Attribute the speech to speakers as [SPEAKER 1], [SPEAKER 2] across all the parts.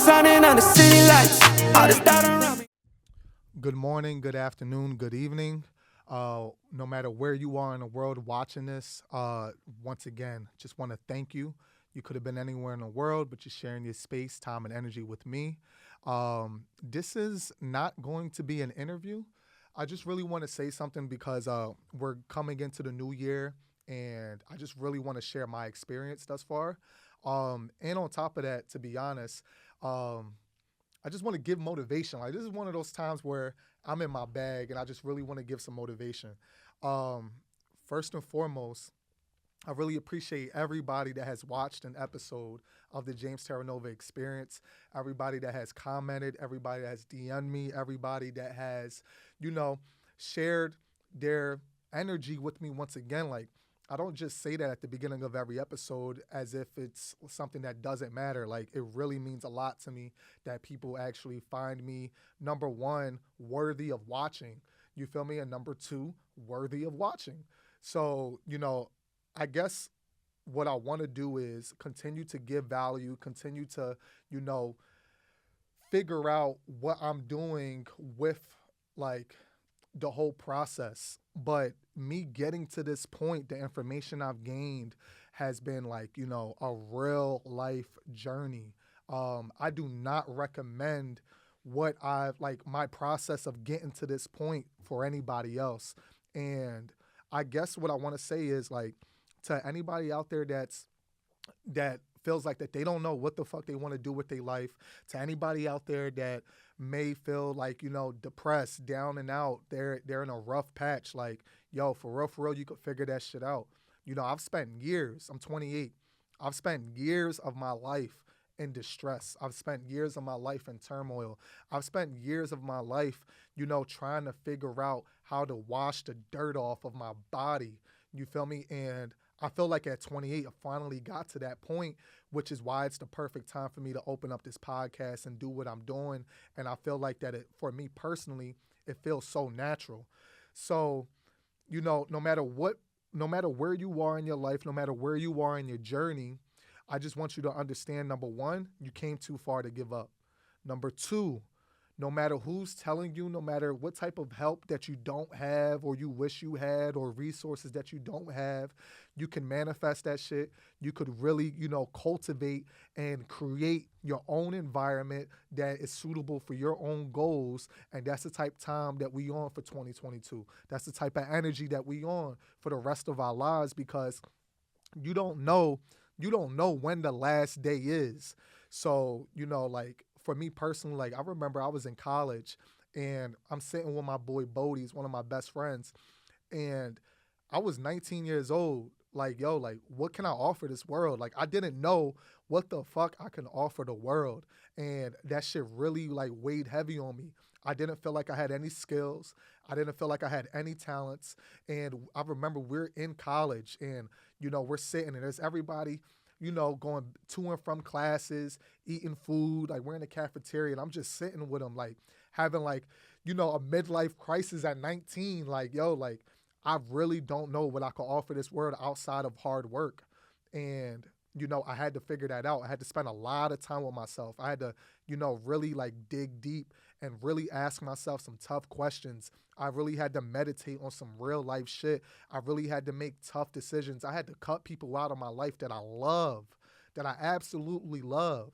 [SPEAKER 1] shining on the city lights. All this doubt around me.
[SPEAKER 2] Good morning, good afternoon, good evening. No matter where you are in the world watching this, once again, just want to thank you. You could have been anywhere in the world, but you're sharing your space, time, and energy with me. This is not going to be an interview. I just really want to say something because we're coming into the new year, and I just really want to share my experience thus far. And on top of that, to be honest, I just want to give motivation. Like, this is one of those times where I'm in my bag and I just really want to give some motivation. First and foremost, I really appreciate everybody that has watched an episode of the JamesTerranova experience, everybody that has commented, everybody that has DM'd me, everybody that has, shared their energy with me once again. Like, I don't just say that at the beginning of every episode as if it's something that doesn't matter. Like, it really means a lot to me that people actually find me, number one, worthy of watching. You feel me? And number two, worthy of watching. So, I guess what I want to do is continue to give value, continue to, figure out what I'm doing with, like, the whole process. But me getting to this point, the information I've gained has been like, a real life journey. I do not recommend my process of getting to this point for anybody else. And I guess what I want to say is, like, to anybody out there that feels like that they don't know what the fuck they want to do with their life, to anybody out there that may feel like, depressed, down and out, they're in a rough patch, like, yo, for real, you could figure that shit out. I've spent years, I'm 28, I've spent years of my life in distress. I've spent years of my life in turmoil. I've spent years of my life, trying to figure out how to wash the dirt off of my body. You feel me? And I feel like at 28, I finally got to that point, which is why it's the perfect time for me to open up this podcast and do what I'm doing. And I feel like that for me personally, it feels so natural. So, no matter where you are in your life, no matter where you are in your journey, I just want you to understand, number one, you came too far to give up. Number two, no matter who's telling you, no matter what type of help that you don't have or you wish you had or resources that you don't have, you can manifest that shit. You could really, cultivate and create your own environment that is suitable for your own goals. And that's the type of time that we on for 2022. That's the type of energy that we on for the rest of our lives, because you don't know when the last day is. So, for me personally, like, I remember I was in college and I'm sitting with my boy Bodie, he's one of my best friends, and I was 19 years old. Like, yo, like, what can I offer this world? Like, I didn't know what the fuck I can offer the world. And that shit really, like, weighed heavy on me. I didn't feel like I had any skills. I didn't feel like I had any talents. And I remember we're in college and, we're sitting and there's everybody, going to and from classes, eating food, like, we're in the cafeteria, and I'm just sitting with them, like, having, like, a midlife crisis at 19, like, yo, like, I really don't know what I could offer this world outside of hard work. And, I had to figure that out. I had to spend a lot of time with myself. I had to, really, like, dig deep and really ask myself some tough questions. I really had to meditate on some real life shit. I really had to make tough decisions. I had to cut people out of my life that I love, that I absolutely love.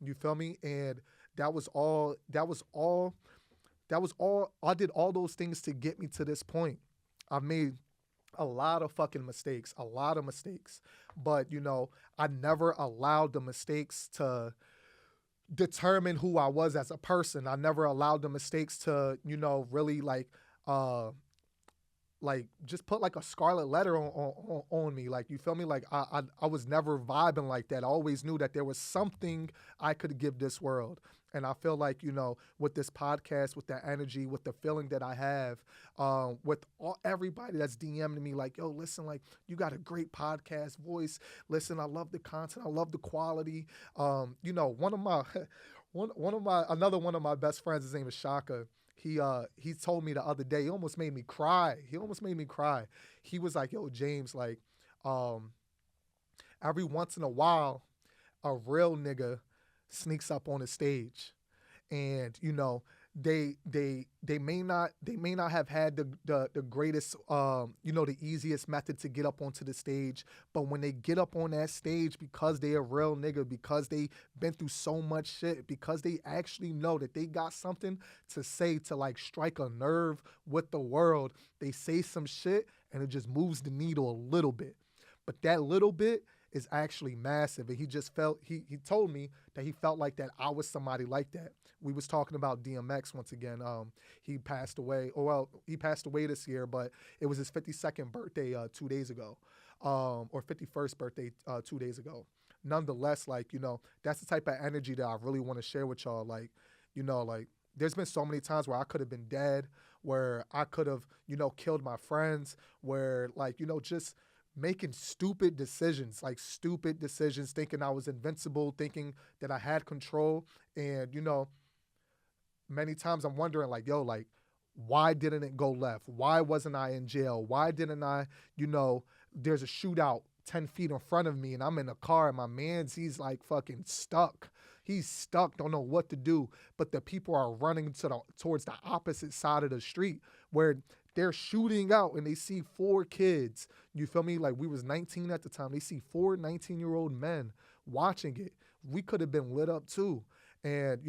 [SPEAKER 2] You feel me? And that was all. I did all those things to get me to this point. I made a lot of fucking mistakes, but, I never allowed the mistakes to determine who I was as a person. I never allowed the mistakes to, really, like just put like a scarlet letter on me. Like, you feel me? Like, I was never vibing like that. I always knew that there was something I could give this world. And I feel like, with this podcast, with that energy, with the feeling that I have, with everybody that's DMing me, like, yo, listen, like, you got a great podcast voice. Listen, I love the content. I love the quality. Another one of my best friends, his name is Shaka. He told me the other day, he almost made me cry. He was like, yo, James, like, every once in a while, a real nigga sneaks up on the stage, and they may not have had the greatest the easiest method to get up onto the stage, but when they get up on that stage, because they a real nigga, because they been through so much shit, because they actually know that they got something to say to like strike a nerve with the world, they say some shit and it just moves the needle a little bit. But that little bit is actually massive. And he just felt, he told me that he felt like that I was somebody like that. We was talking about DMX once again. He passed away, he passed away this year, but it was his 52nd birthday 2 days ago, or 51st birthday 2 days ago. Nonetheless, like, that's the type of energy that I really want to share with y'all. Like, like there's been so many times where I could have been dead, where I could have, killed my friends, where like, just making stupid decisions, thinking I was invincible, thinking that I had control. And, many times I'm wondering like, yo, like, why didn't it go left? Why wasn't I in jail? Why didn't I, there's a shootout 10 feet in front of me and I'm in a car and my he's like fucking stuck. He's stuck, don't know what to do. But the people are running towards the opposite side of the street where they're shooting out and they see 4 kids. You feel me? Like, we was 19 at the time. They see 4 19-year-old men watching it. We could have been lit up too. And,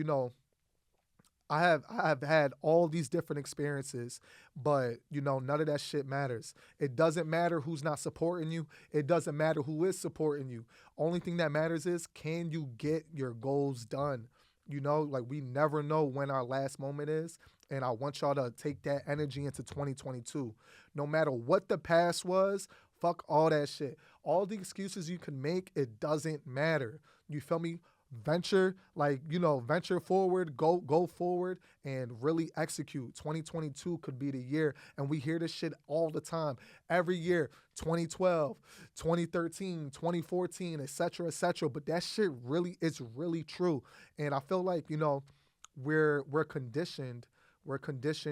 [SPEAKER 2] I have had all these different experiences, but, none of that shit matters. It doesn't matter who's not supporting you. It doesn't matter who is supporting you. Only thing that matters is, can you get your goals done? Like, we never know when our last moment is. And I want y'all to take that energy into 2022. No matter what the past was, fuck all that shit. All the excuses you can make, it doesn't matter. You feel me? Venture forward, go forward and really execute. 2022 could be the year. And we hear this shit all the time. Every year, 2012, 2013, 2014, et cetera, et cetera. But that shit it's really true. And I feel like, we're conditioned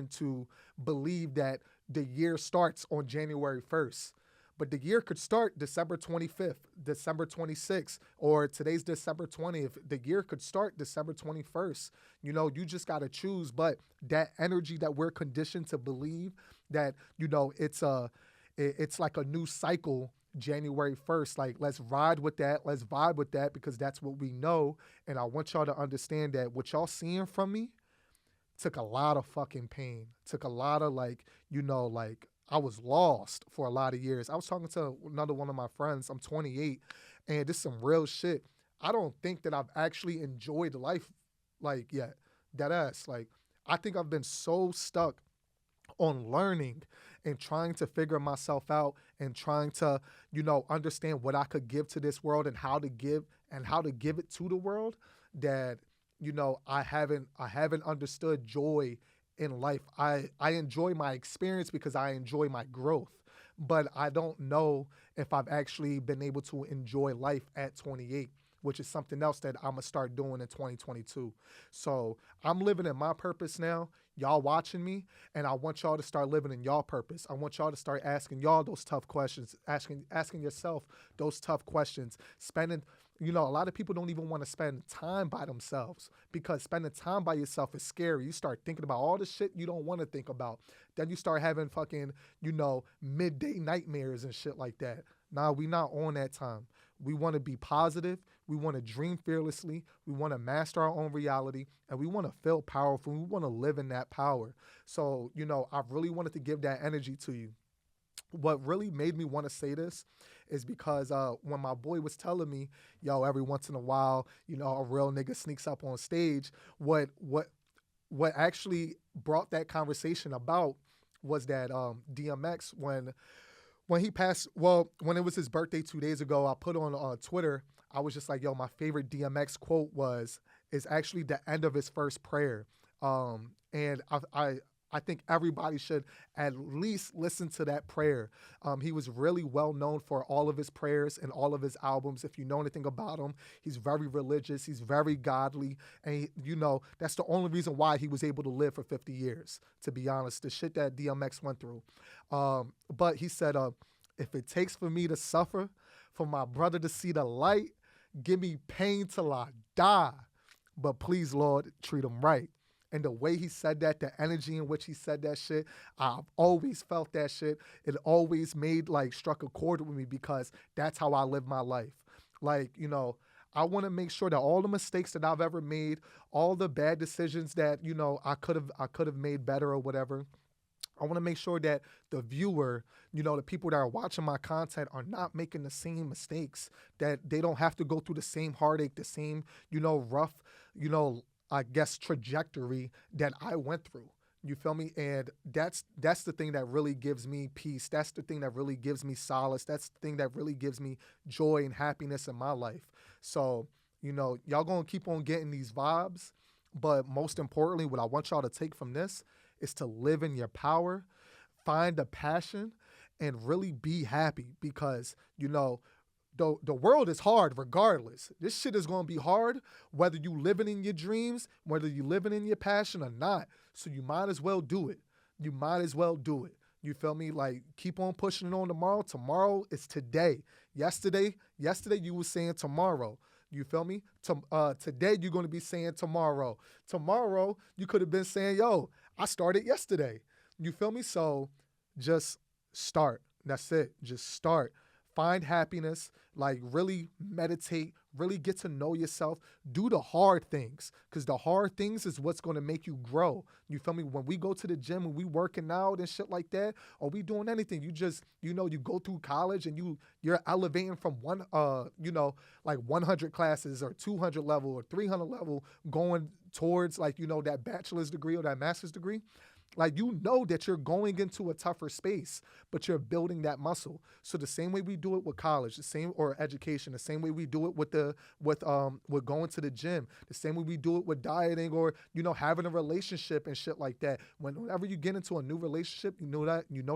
[SPEAKER 2] to believe that the year starts on January 1st. But the year could start December 25th, December 26th, or today's December 20th. The year could start December 21st. You just got to choose. But that energy that we're conditioned to believe that, it's like a new cycle, January 1st. Like, let's ride with that. Let's vibe with that because that's what we know. And I want y'all to understand that what y'all seeing from me took a lot of fucking pain, took a lot of like I was lost for a lot of years. I was talking to another one of my friends. I'm 28, and this is some real shit. I don't think that I've actually enjoyed life like yet. Deadass. Like, I think I've been so stuck on learning and trying to figure myself out and trying to, understand what I could give to this world and how to give it to the world that, I haven't understood joy in life. I enjoy my experience because I enjoy my growth, but I don't know if I've actually been able to enjoy life at 28, which is something else that I'm going to start doing in 2022. So I'm living in my purpose now. Y'all watching me, and I want y'all to start living in y'all purpose. I want y'all to start asking y'all those tough questions, asking yourself those tough questions, spending, a lot of people don't even want to spend time by themselves because spending time by yourself is scary. You start thinking about all the shit you don't want to think about. Then you start having fucking, midday nightmares and shit like that. Nah, we not on that time. We want to be positive. We want to dream fearlessly. We want to master our own reality, and we want to feel powerful. We want to live in that power. So, I really wanted to give that energy to you. What really made me want to say this is because when my boy was telling me, yo, every once in a while, a real nigga sneaks up on stage, what actually brought that conversation about was that DMX, when he passed, when it was his birthday 2 days ago, I put on Twitter, I was just like, yo, my favorite DMX quote is actually the end of his first prayer. And I think everybody should at least listen to that prayer. He was really well known for all of his prayers and all of his albums. If you know anything about him, he's very religious. He's very godly. And, that's the only reason why he was able to live for 50 years, to be honest, the shit that DMX went through. But he said, if it takes for me to suffer, for my brother to see the light, give me pain till I die. but please, Lord, treat them right. And the way he said that, the energy in which he said that shit, I've always felt that shit. It always struck a chord with me because that's how I live my life. Like, you know, I want to make sure that all the mistakes that I've ever made, all the bad decisions that, you know, I could have made better or whatever, I want to make sure that the viewer, you know, the people that are watching my content are not making the same mistakes, that they don't have to go through the same heartache, the same, you know, rough, you know, I guess trajectory that I went through. You feel me? And that's the thing that really gives me peace. That's the thing that really gives me solace. That's the thing that really gives me joy and happiness in my life. So, you know, y'all gonna keep on getting these vibes, but most importantly, what I want y'all to take from this is to live in your power, find a passion, and really be happy because, you know, the world is hard regardless. This shit is going to be hard whether you living in your dreams, whether you living in your passion or not. So you might as well do it. You might as well do it. You feel me? Like, keep on pushing it on tomorrow. Tomorrow is today. Yesterday you were saying tomorrow. You feel me? Today you're going to be saying tomorrow. Tomorrow you could have been saying, yo, I started yesterday. You feel me? So just start. That's it. Just start. Find happiness, like really meditate, really get to know yourself. Do the hard things because the hard things is what's going to make you grow. You feel me? When we go to the gym and we working out and shit like that, or we doing anything, you just, you know, you go through college and you're elevating from one, you know, like 100 classes or 200 level or 300 level going towards like, you know, that bachelor's degree or that master's degree. Like, you know that you're going into a tougher space, but you're building that muscle. So the same way we do it with college, the same, or education, the same way we do it with going to the gym, the same way we do it with dieting or, you know, having a relationship and shit like that. Whenever you get into a new relationship, you know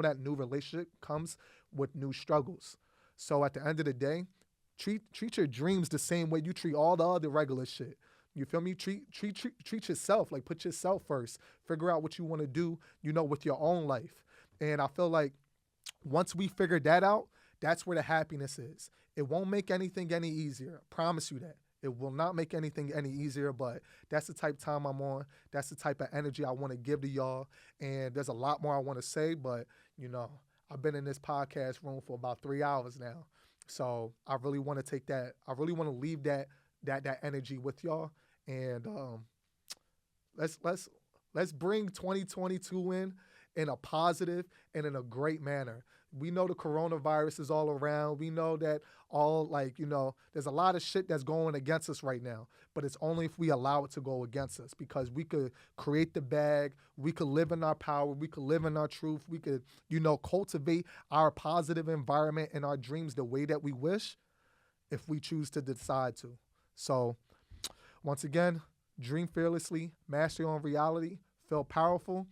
[SPEAKER 2] that new relationship comes with new struggles. So at the end of the day, treat your dreams the same way you treat all the other regular shit. You feel me? Treat yourself, like put yourself first. Figure out what you want to do, you know, with your own life. And I feel like once we figure that out, that's where the happiness is. It won't make anything any easier. I promise you that. It will not make anything any easier, but that's the type of time I'm on. That's the type of energy I want to give to y'all. And there's a lot more I want to say, but, you know, I've been in this podcast room for about 3 hours now. So I really want to take that. I really want to leave that energy with y'all. And let's bring 2022 in a positive and in a great manner. We know the coronavirus is all around. We know that there's a lot of shit that's going against us right now, but it's only if we allow it to go against us, because we could create the bag. We could live in our power. We could live in our truth. We could, you know, cultivate our positive environment and our dreams the way that we wish if we choose to decide to. So once again, dream fearlessly, master your own reality, feel powerful.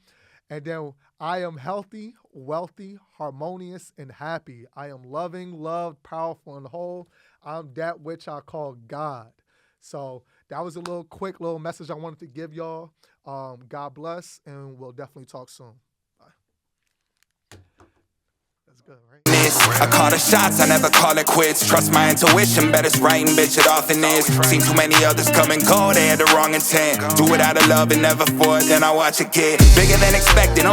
[SPEAKER 2] And then I am healthy, wealthy, harmonious, and happy. I am loving, loved, powerful, and whole. I'm that which I call God. So that was a quick little message I wanted to give y'all. God bless, and we'll definitely talk soon. Good, right?
[SPEAKER 1] I call the shots, I never call it quits. Trust my intuition, bet it's right and bitch, it often is. Seen too many others come and go, they had the wrong intent. Do it out of love and never for it, then I watch it get bigger than expected.